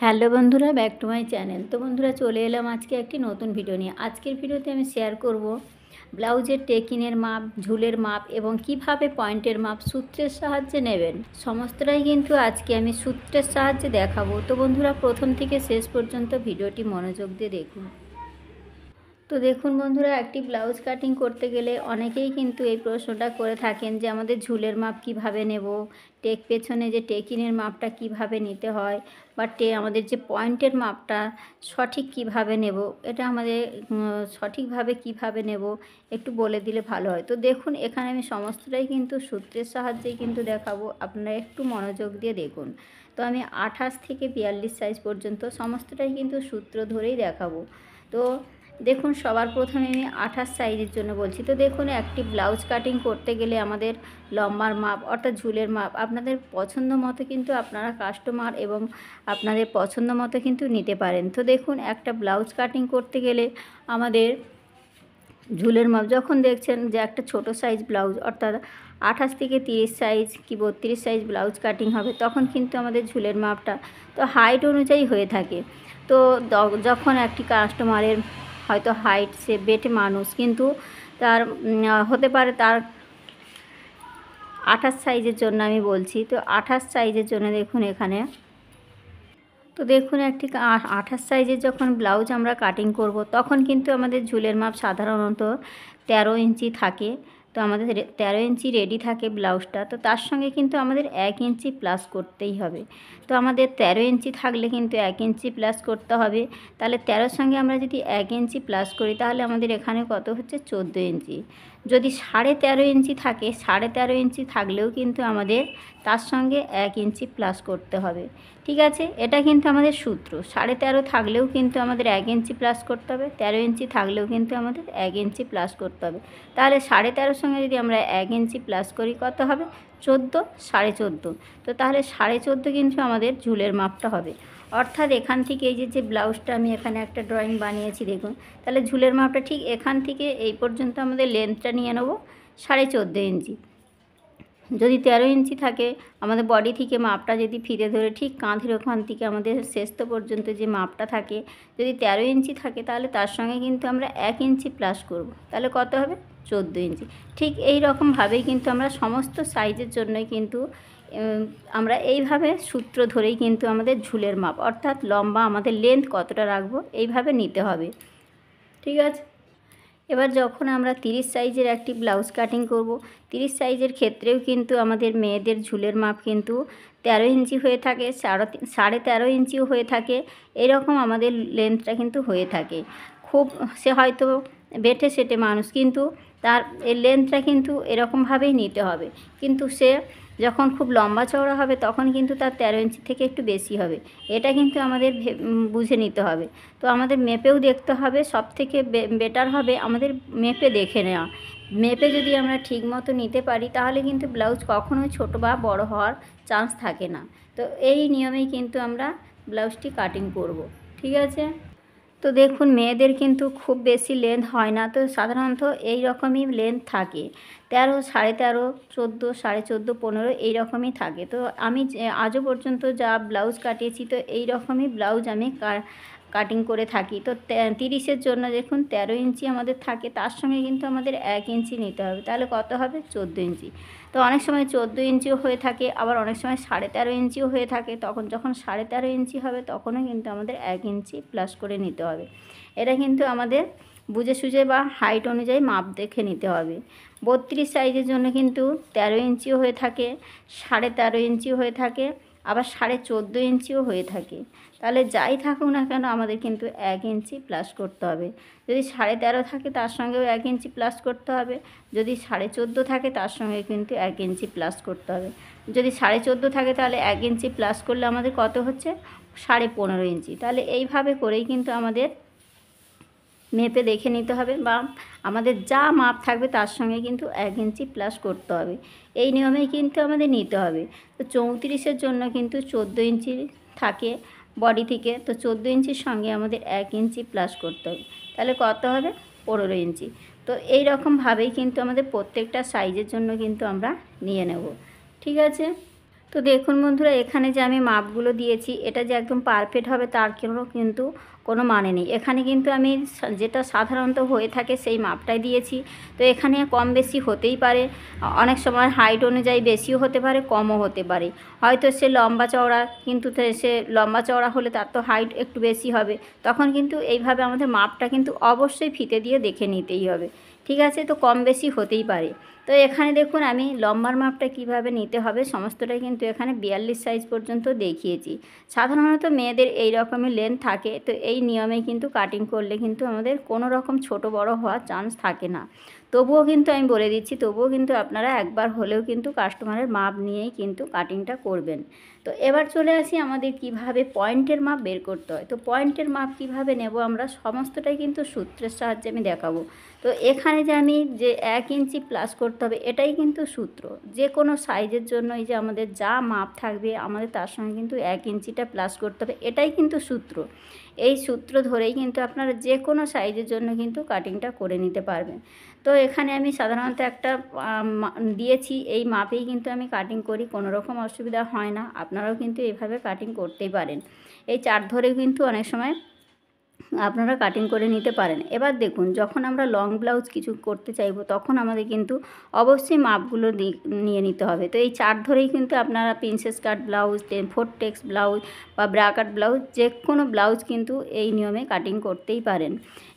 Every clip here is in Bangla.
হ্যালো বন্ধুরা, ব্যাক টু মাই চ্যানেল। তো বন্ধুরা, চলে এলাম আজকে একটি নতুন ভিডিও নিয়ে। আজকের ভিডিওতে আমি শেয়ার করব ব্লাউজের টেকিনের মাপ, ঝুলের মাপ এবং কিভাবে পয়েন্টের মাপ সূত্রের সাহায্যে নেবেন। সমস্তটাই কিন্তু আজকে আমি সূত্রের সাহায্যে দেখাবো। তো বন্ধুরা, প্রথম থেকে শেষ পর্যন্ত ভিডিওটি মনোযোগ দিয়ে দেখুন। তো দেখুন বন্ধুরা, একটি ব্লাউজ কাটিং করতে গেলে অনেকেই কিন্তু এই প্রশ্নটা করে থাকেন যে আমাদের ঝুলের মাপ কিভাবে নেব, টেক পেছনে যে টেকিনের মাপটা কিভাবে নিতে হয়, বা আমাদের যে পয়েন্টের মাপটা সঠিক কিভাবে নেব, এটা আমাদের সঠিকভাবে কিভাবে নেব একটু বলে দিলে ভালো হয়। তো দেখুন, এখানে আমি সমস্তটাই কিন্তু সূত্রের সাহায্যেই কিন্তু দেখাবো, আপনারা একটু মনোযোগ দিয়ে দেখুন। তো আমি 28 থেকে 42 সাইজ পর্যন্ত সমস্তটাই কিন্তু সূত্র ধরেই দেখাবো। তো দেখুন, সবার প্রথমে আমি 28 সাইজের জন্য বলছি। তো দেখুন, একটি ব্লাউজ কাটিং করতে গেলে আমাদের লম্বার মাপ অর্থাৎ ঝুলের মাপ আপনাদের পছন্দ মতো কিন্তু আপনারা কাস্টমার এবং আপনাদের পছন্দ মতো কিন্তু নিতে পারেন। তো দেখুন, একটা ব্লাউজ কাটিং করতে গেলে আমাদের ঝুলের মাপ যখন দেখছেন যে একটা ছোট সাইজ ব্লাউজ অর্থাৎ 28 থেকে 30 সাইজ কি 32 সাইজ ব্লাউজ কাটিং হবে, তখন কিন্তু আমাদের ঝুলের মাপটা তো হাইট অনুযায়ী হয়ে থাকে। তো যখন একটি কাস্টমারের হয়তো হাইট, সে বেটে মানুষ, কিন্তু তার হতে পারে তার 28 সাইজের জন্য আমি বলছি। তো 28 সাইজের জন্য দেখুন এখানে, তো দেখুন একটি 28 সাইজের যখন ব্লাউজ আমরা কাটিং করব, তখন কিন্তু আমাদের ঝুলের মাপ সাধারণত 13 ইঞ্চি থাকে। তো আমাদের 13 ইঞ্চি রেডি থাকে ব্লাউজটা। তো তার সঙ্গে কিন্তু আমাদের 1 ইঞ্চি প্লাস করতেই হবে। তো আমাদের 13 ইঞ্চি থাকলে কিন্তু 1 ইঞ্চি প্লাস করতে হবে। তাহলে 13-র সঙ্গে আমরা যদি 1 ইঞ্চি প্লাস করি, তাহলে আমাদের এখানে কত হচ্ছে 14 ইঞ্চি। যদি 13.5 ইঞ্চি থাকে, 13.5 ইঞ্চি থাকলেও কিন্তু আমাদের তার সঙ্গে 1 ইঞ্চি প্লাস করতে হবে। ঠিক আছে, এটা কিন্তু আমাদের সূত্র। 13.5 থাকলেও কিন্তু আমাদের 1 ইঞ্চি প্লাস করতে হবে, 13 ইঞ্চি থাকলেও কিন্তু আমাদের 1 ইঞ্চি প্লাস করতে হবে। তাহলে 13.5-র সঙ্গে যদি আমরা 1 ইঞ্চি প্লাস করি, কত হবে? 14, 14.5। তো তাহলে 14.5 কিন্তু আমাদের ঝুলের মাপটা হবে। অর্থাৎ এখান থেকে এই যে ব্লাউজটা আমি এখানে একটা ড্রয়িং বানিয়েছি দেখুন, তাহলে ঝুলের মাপটা ঠিক এখান থেকে এই পর্যন্ত আমাদের লেন্থটা নিয়ে নেব 14.5 ইঞ্চি। যদি 13 ইঞ্চি থাকে, আমাদের বডি থেকে মাপটা যদি ফিরে ধরে ঠিক কাঁধের ওখান থেকে আমাদের শেষত পর্যন্ত যে মাপটা থাকে, যদি 13 ইঞ্চি থাকে, তাহলে তার সঙ্গে কিন্তু আমরা 1 ইঞ্চি প্লাস করব। তাহলে কত হবে? 14 ইঞ্চি। ঠিক এই রকমভাবেই কিন্তু আমরা সমস্ত সাইজের জন্যই কিন্তু আমরা এইভাবে সূত্র ধরেই কিন্তু আমাদের ঝুলের মাপ অর্থাৎ লম্বা আমাদের লেন্থ কতটা রাখবো এইভাবে নিতে হবে। ঠিক আছে, এবার যখন আমরা 30 সাইজের একটি ব্লাউজ কাটিং করব, 30 সাইজের ক্ষেত্রেও কিন্তু আমাদের মেয়েদের ঝুলের মাপ কিন্তু 13 ইঞ্চি হয়ে থাকে, 13.5 ইঞ্চিও হয়ে থাকে। এরকম আমাদের লেন্থটা কিন্তু হয়ে থাকে। খুব সে হয়তো বেটে সেটে মানুষ, কিন্তু তার এই লেন্থটা কিন্তু এরকমভাবেই নিতে হবে। কিন্তু সে যখন খুব লম্বা চওড়া হবে, তখন কিন্তু তার 13 ইঞ্চি থেকে একটু বেশি হবে। এটা কিন্তু আমাদের বুঝে নিতে হবে। তো আমাদের মেপেও দেখতে হবে। সবথেকে বেটার হবে আমাদের মেপে দেখে নেওয়া। মেপে যদি আমরা ঠিক মতো নিতে পারি, তাহলে কিন্তু ব্লাউজ কখনোই ছোটো বা বড় হওয়ার চান্স থাকে না। তো এই নিয়মেই কিন্তু আমরা ব্লাউজটি কাটিং করব। ঠিক আছে, তো দেখুন, মেয়েদের কিন্তু খুব বেশি লেন্থ হয় না। তো সাধারণত এই রকমই লেন্থ থাকে, 13, 13.5, 14, 14.5, 15 এই রকমই থাকে। তো আমি আজও পর্যন্ত যা ব্লাউজ কাটিয়েছি, তো এই রকমই ব্লাউজ আমি কাটিং করে থাকি। তো 30-এর জন্য দেখুন 13 ইঞ্চি আমাদের থাকে, তার সঙ্গে কিন্তু আমাদের 1 ইঞ্চি নিতে হবে। তাহলে কত হবে? 14 ইঞ্চি। তো অনেক সময় 14 ইঞ্চিও হয়ে থাকে, আবার অনেক সময় 13.5 ইঞ্চিও হয়ে থাকে। তখন যখন 13.5 ইঞ্চি হবে, তখনও কিন্তু আমাদের 1 ইঞ্চি প্লাস করে নিতে হবে। এটা কিন্তু আমাদের বুঝে সুঝে বা হাইট অনুযায়ী মাপ দেখে নিতে হবে। 32 সাইজের জন্য কিন্তু 13 ইঞ্চিও হয়ে থাকে, 13.5 ইঞ্চিও হয়ে থাকে, আবার 14.5 ইঞ্চিও হয়ে থাকে। তাহলে যাই থাকুক না কেন, আমাদের কিন্তু 1 ইঞ্চি প্লাস করতে হবে। যদি 13.5 থাকে, তার সঙ্গেও 1 ইঞ্চি প্লাস করতে হবে। যদি 14.5 থাকে, তার সঙ্গে কিন্তু 1 ইঞ্চি প্লাস করতে হবে। যদি 14.5 থাকে, তাহলে 1 ইঞ্চি প্লাস করলে আমাদের কত হচ্ছে? 15.5 ইঞ্চি। তাহলে এইভাবে করেই কিন্তু আমাদের মেপে দেখে নিতে হবে, বা আমাদের যা মাপ থাকবে তার সঙ্গে কিন্তু 1 ইঞ্চি প্লাস করতে হবে। এই নিয়মেই কিন্তু আমাদের নিতে হবে। তো 34-এর জন্য কিন্তু 14 ইঞ্চি থাকে বডি থেকে। তো 14 ইঞ্চির সঙ্গে আমাদের 1 ইঞ্চি প্লাস করতে হবে। তাহলে কত হবে? 15 ইঞ্চি। তো এই রকমভাবেই কিন্তু আমাদের প্রত্যেকটা সাইজের জন্য কিন্তু আমরা নিয়ে নেব। ঠিক আছে, তো দেখুন বন্ধুরা, এখানে যে আমি মাপগুলো দিয়েছি এটা যে একদম পারফেক্ট হবে তার কিন্তু কোনো মানে নেই। এখানে কিন্তু আমি যেটা সাধারণত হয়ে থাকে সেই মাপটাই দিয়েছি। তো এখানে কম বেশি হতেই পারে, অনেক সময় হাইট অনুযায়ী বেশিও হতে পারে, কমও হতে পারে। হয়তো সে লম্বা চওড়া, কিন্তু সে লম্বা চওড়া হলে তার তো হাইট একটু বেশি হবে, তখন কিন্তু এইভাবে আমাদের মাপটা কিন্তু অবশ্যই ফিতে দিয়ে দেখে নিতেই হবে। ঠিক আছে, তো কম বেশি হতেই পারে। তো এখানে দেখুন আমি লম্বার মাপটা কিভাবে নিতে হবে সমস্তটাই কিন্তু এখানে 42 সাইজ পর্যন্ত দেখিয়েছি। সাধারণত মেয়েদের এই রকমের লেন্থ থাকে, তো এই নিয়মে কিন্তু কাটিং করলে কিন্তু আমাদের কোনো রকম ছোট বড় হওয়ার চান্স থাকে না। তবুও কিন্তু আমি বলে দিচ্ছি, তবুও কিন্তু আপনারা একবার হলেও কিন্তু কাস্টমারের মাপ নিয়েই কিন্তু কাটিংটা করবেন। তো এবার চলে আসি আমাদের কিভাবে পয়েন্টের মাপ বের করতে হয়। তো পয়েন্টের মাপ কিভাবে নেব আমরা সমস্তটাই কিন্তু সূত্রের সাহায্যে আমি দেখাবো। তো এখানে যে আমি যে 1 ইঞ্চি প্লাস করতে হবে এটাই কিন্তু সূত্র। যে কোনো সাইজের জন্য এই যে আমাদের যা মাপ থাকবে আমাদের তার সঙ্গে কিন্তু 1 ইঞ্চিটা প্লাস করতে হবে, এটাই কিন্তু সূত্র। এই সূত্র ধরেই কিন্তু আপনারা যে কোনো সাইজের জন্য কিন্তু কাটিংটা করে নিতে পারবেন। তো এখানে আমি সাধারণত একটা দিয়েছি, এই মাপেই কিন্তু আমি কাটিং করি, কোনো রকম অসুবিধা হয় না। আপনারাও কিন্তু এইভাবে কাটিং করতেই পারেন। এই চার্ট ধরেও কিন্তু অনেক সময় আপনারা কাটিং করে নিতে পারেন। এবার দেখুন, যখন আমরা লং ব্লাউজ কিছু করতে চাইবো তখন আমাদের কিন্তু অবশ্যই মাপগুলো নিয়ে নিতে হবে। তো এই চার্ট ধরেই কিন্তু আপনারা princess cut blouse, 4 tucks blouse বা ব্রা কাট ব্লাউজ, যে কোনো ব্লাউজ কিন্তু এই নিয়মে কাটিং করতেই পারেন।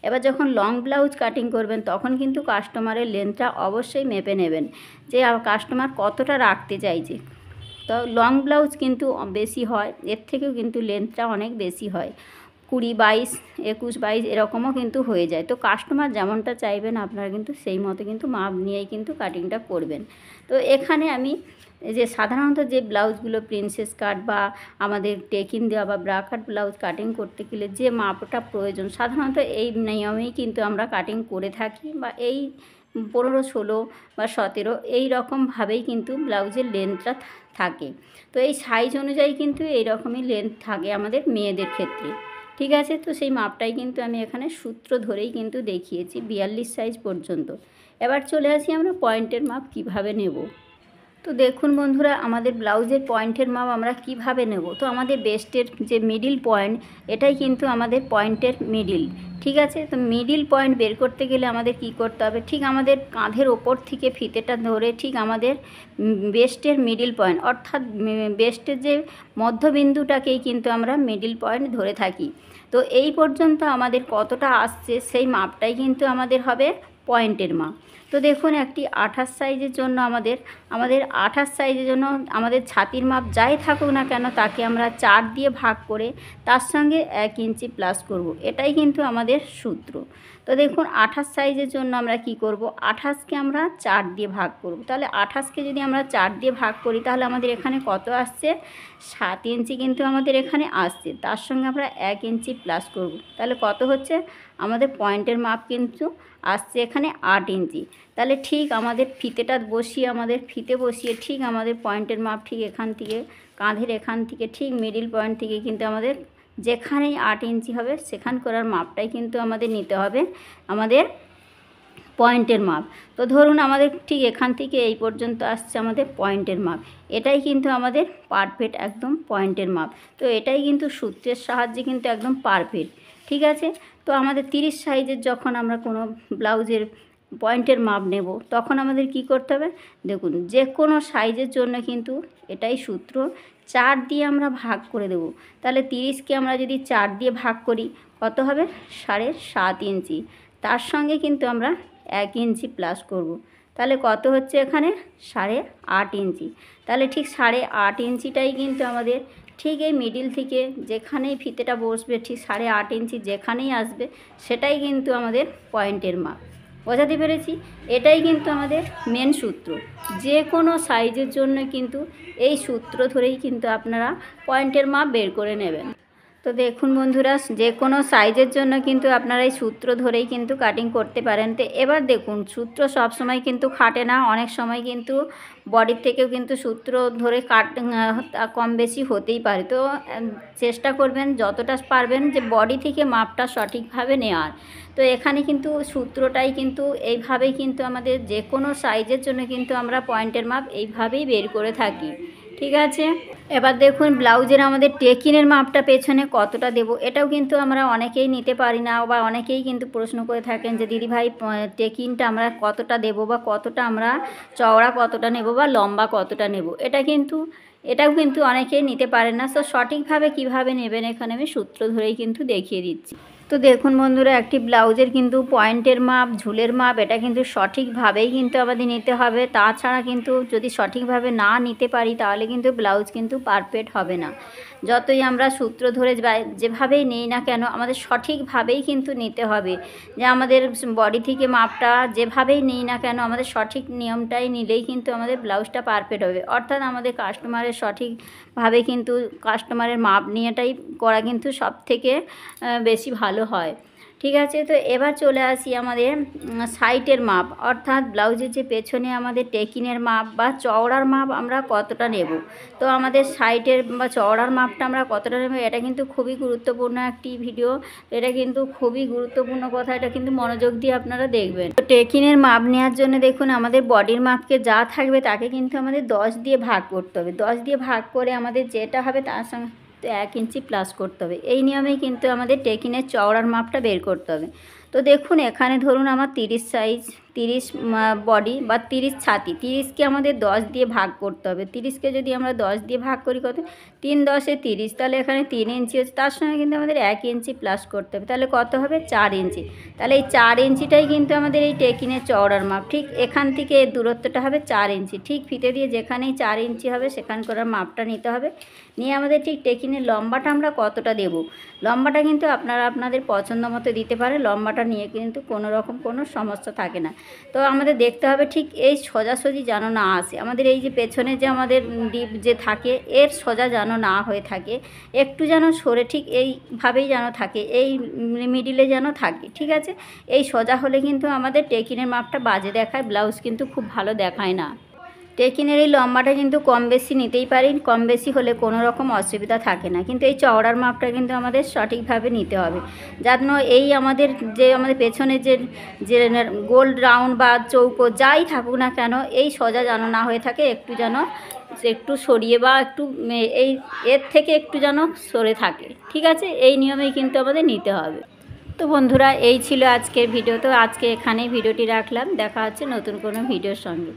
এবার যখন লং ব্লাউজ কাটিং করবেন তখন কিন্তু কাস্টমারের লেন্থটা অবশ্যই মেপে নেবেন, যে কাস্টমার কতটা রাখতে চাইছে। তো লং ব্লাউজ কিন্তু বেশি হয়, এর থেকেও কিন্তু লেন্থটা অনেক বেশি হয়, 20, 22, 21, 22 এরকমও কিন্তু হয়ে যায়। তো কাস্টমার যেমনটা চাইবেন আপনারা কিন্তু সেই মতো কিন্তু মাপ নিয়েই কিন্তু কাটিংটা করবেন। তো এখানে আমি যে সাধারণত যে ব্লাউজগুলো প্রিন্সেস কাট বা আমাদের টেকিন দেওয়া বা ব্রা কাট ব্লাউজ কাটিং করতে গেলে যে মাপটা প্রয়োজন সাধারণত এই নিয়মেই কিন্তু আমরা কাটিং করে থাকি, বা এই 15, 16 বা 17 এই রকমভাবেই কিন্তু ব্লাউজের লেন্থটা থাকে। তো এই সাইজ অনুযায়ী কিন্তু এই রকমই লেন্থ থাকে আমাদের মেয়েদের ক্ষেত্রে। ঠিক আছে, তো সেই মাপটাই কিন্তু আমি এখানে সূত্র ধরেই কিন্তু দেখিয়েছি 42 সাইজ পর্যন্ত। এবার চলে আসি আমরা পয়েন্টের মাপ কিভাবে নেব। তো দেখুন বন্ধুরা, আমাদের ব্লাউজের পয়েন্টের মাপ আমরা কিভাবে নেব। তো আমাদের বেস্টের যে মিডিল পয়েন্ট, এটাই কিন্তু আমাদের পয়েন্টের মিডিল। ঠিক আছে, তো মিডিল পয়েন্ট বের করতে গেলে আমাদের কি করতে হবে, ঠিক আমাদের কাঁধের ওপর থেকে ফিতেটা ধরে ঠিক আমাদের বেস্টের মিডিল পয়েন্ট, অর্থাৎ বেস্টের যে মধ্যবিন্দুটাকেই কিন্তু আমরা মিডিল পয়েন্ট ধরে থাকি। তো এই পর্যন্ত আমাদের কতটা আসছে সেই মাপটাই কিন্তু আমাদের হবে পয়েন্টের মাপ। তো দেখুন, একটি 28 সাইজের জন্য আমাদের 28 সাইজের জন্য আমাদের ছাতির মাপ যাই থাকুক না কেন তাকে আমরা 4 দিয়ে ভাগ করে তার সঙ্গে 1 ইঞ্চি প্লাস করব, এটাই কিন্তু আমাদের সূত্র। তো দেখুন 28 সাইজের জন্য আমরা কি করব, 28কে আমরা 4 দিয়ে ভাগ করব। তাহলে 28কে যদি আমরা 4 দিয়ে ভাগ করি তাহলে আমাদের এখানে কত আসছে, 7 ইঞ্চি কিন্তু আমাদের এখানে আসছে। তার সঙ্গে আমরা 1 ইঞ্চি প্লাস করব, তাহলে কত হচ্ছে, আমাদের পয়েন্টের মাপ কিন্তু আসছে এখানে 8 ইঞ্চি। তাহলে ঠিক আমাদের ফিতেটা বসিয়ে, আমাদের ফিতে বসিয়ে ঠিক আমাদের পয়েন্টের মাপ ঠিক এখান থেকে কাঁধের এখান থেকে ঠিক মিডিল পয়েন্ট থেকে কিন্তু আমাদের যেখানেই 8 ইঞ্চি হবে সেখান করার মাপটাই কিন্তু আমাদের নিতে হবে আমাদের পয়েন্টের মাপ। তো ধরুন আমাদের ঠিক এখান থেকে এই পর্যন্ত আসছে আমাদের পয়েন্টের মাপ, এটাই কিন্তু আমাদের পারফেক্ট একদম পয়েন্টের মাপ। তো এটাই কিন্তু সূত্রের সাহায্যে কিন্তু একদম পারফেক্ট। ঠিক আছে, তো আমাদের 30 সাইজের যখন আমরা কোনো ব্লাউজের পয়েন্টের মাপ নেব তখন আমাদের কি করতে হবে, দেখুন যে কোনো সাইজের জন্য কিন্তু এটাই সূত্র, 4 দিয়ে আমরা ভাগ করে দেব। তাহলে 30কে আমরা যদি 4 দিয়ে ভাগ করি কত হবে, 7.5 ইঞ্চি। তার সঙ্গে কিন্তু আমরা 1 ইঞ্চি প্লাস করব, তাহলে কত হচ্ছে এখানে 8.5 ইঞ্চি। তাহলে ঠিক 8.5 ইঞ্চিটাই কিন্তু আমাদের ঠিক এই মিডিল থেকে যেখানেই ফিতেটা বসবে ঠিক 8.5 ইঞ্চি যেখানেই আসবে সেটাই কিন্তু আমাদের পয়েন্টের মাপ। বোঝাতে পেরেছি? এটাই কিন্তু আমাদের মেন সূত্র। যে কোনো সাইজের জন্য কিন্তু এই সূত্র ধরেই কিন্তু আপনারা পয়েন্টের মাপ বের করে নেবেন। তো দেখুন বন্ধুরা, যে কোনো সাইজের জন্য কিন্তু আপনারা এই সূত্র ধরেই কিন্তু কাটিং করতে পারেন। তো এবার দেখুন, সূত্র সব সময় কিন্তু খাটে না, অনেক সময় কিন্তু বডির থেকেও কিন্তু সূত্র ধরে কম বেশি হতেই পারে। তো চেষ্টা করবেন যতটা পারবেন যে বডি থেকে মাপটা সঠিকভাবে নেওয়ার। তো এখানে কিন্তু সূত্রটাই কিন্তু এইভাবেই কিন্তু আমাদের যে কোনো সাইজের জন্য কিন্তু আমরা পয়েন্টের মাপ এইভাবেই বের করে থাকি। ঠিক আছে। এবার দেখুন ব্লাউজের আমাদের টেকিনের মাপটা পেছনে কতটা দেব, এটাও কিন্তু আমরা অনেকেই নিতে পারি না, বা অনেকেই কিন্তু প্রশ্ন করে থাকেন যে দিদিভাই টেকিনটা আমরা কতটা দেব, বা কতটা আমরা চওড়া কতটা নেব, বা লম্বা কতটা নেব। এটাও কিন্তু অনেকেই নিতে পারেন না। তো সঠিকভাবে কিভাবে নেবেন এখানে আমি সূত্র ধরেই কিন্তু দেখিয়ে দিচ্ছি। তো দেখুন বন্ধুরা, একটি ব্লাউজের কিন্তু পয়েন্টের মাপ, ঝুলের মাপ, এটা কিন্তু সঠিকভাবেই কিন্তু আমাদের নিতে হবে। তাছাড়া কিন্তু যদি সঠিকভাবে না নিতে পারি তাহলে কিন্তু ব্লাউজ কিন্তু পারফেক্ট হবে না। যতই আমরা সূত্র ধরে যেভাবেই নেই না কেন আমাদের সঠিকভাবেই কিন্তু নিতে হবে। যে আমাদের বডি থেকে মাপটা যেভাবেই নেই না কেন আমাদের সঠিক নিয়মটাই নিলেই কিন্তু আমাদের ব্লাউজটা পারফেক্ট হবে। অর্থাৎ আমাদের কাস্টমারের সঠিকভাবে কিন্তু কাস্টমারের মাপ নিয়েটাই করা কিন্তু সবথেকে বেশি ভালো হয়। ঠিক আছে। তো এবার চলে আসি আমাদের সাইটের মাপ, অর্থাৎ ব্লাউজের যে পেছনে আমাদের টেকিনের মাপ বা চওড়ার মাপ আমরা কতটা নেব। তো আমাদের সাইটের বা চওড়ার মাপটা আমরা কতটা নেব, এটা কিন্তু খুবই গুরুত্বপূর্ণ একটি ভিডিও। এটা কিন্তু খুবই গুরুত্বপূর্ণ কথা, এটা কিন্তু মনোযোগ দিয়ে আপনারা দেখবেন। তো টেকিনের মাপ নেওয়ার জন্য দেখুন আমাদের বডির মাপকে যা থাকবে তাকে কিন্তু আমাদের 10 দিয়ে ভাগ করতে হবে। 10 দিয়ে ভাগ করে আমাদের যেটা হবে তার সঙ্গে 1 ইঞ্চি প্লাস করতে হবে। এই নিয়মেই কিন্তু আমাদের টেকিনের চওড়ার মাপটা বের করতে হবে। তো দেখুন এখানে ধরুন আমার 30 সাইজ, 30 বডি বা 30 ছাতি, 30কে আমাদের 10 দিয়ে ভাগ করতে হবে। 30কে যদি আমরা 10 দিয়ে ভাগ করি কত, 3 10 30, তাহলে এখানে 3 ইঞ্চি হচ্ছে, তার সঙ্গে কিন্তু আমাদের 1 ইঞ্চি প্লাস করতে হবে। তাহলে কত হবে, 4 ইঞ্চি। তাহলে এই 4 ইঞ্চিটাই কিন্তু আমাদের এই টেকিনের চওড়ার মাপ। ঠিক এখান থেকে এর দূরত্বটা হবে 4 ইঞ্চি। ঠিক ফিতে দিয়ে যেখানেই 4 ইঞ্চি হবে সেখানকার মাপটা নিতে হবে। নিয়ে আমাদের ঠিক টেকিনের লম্বাটা আমরা কতটা দেব, লম্বাটা কিন্তু আপনারা আপনাদের পছন্দ মতো দিতে পারে। লম্বাটা নিয়ে কিন্তু কোনো রকম কোনো সমস্যা থাকে না। তো আমাদের দেখতে হবে ঠিক এই সোজাসুজি যেন না আসে, আমাদের এই যে পেছনে যে আমাদের ডিপ যে থাকে এর সোজা যেন না হয়ে থাকে, একটু যেন সরে ঠিক এইভাবেই যেন থাকে, এই মিডিলে যেন থাকে। ঠিক আছে। এই সোজা হলে কিন্তু আমাদের টেকিনের মাপটা বাজে দেখায়, ব্লাউজ কিন্তু খুব ভালো দেখায় না। টেকিনের এই লম্বাটা কিন্তু কম বেশি নিতেই পারি, কম বেশি হলে কোনো রকম অসুবিধা থাকে না। কিন্তু এই চওড়ার মাপটা কিন্তু আমাদের সঠিকভাবে নিতে হবে, যেন এই আমাদের পেছনে যে গোল রাউন্ড বা চৌকো যাই থাকুক না কেন এই সোজা যেন না হয়ে থাকে, একটু সরিয়ে বা একটু এর থেকে একটু যেন সরে থাকে। ঠিক আছে। এই নিয়মেই কিন্তু আমাদের নিতে হবে। তো বন্ধুরা, এই ছিল আজকের ভিডিও। তো আজকে এখানেই ভিডিওটি রাখলাম, দেখা হচ্ছে নতুন কোনো ভিডিওর সঙ্গে।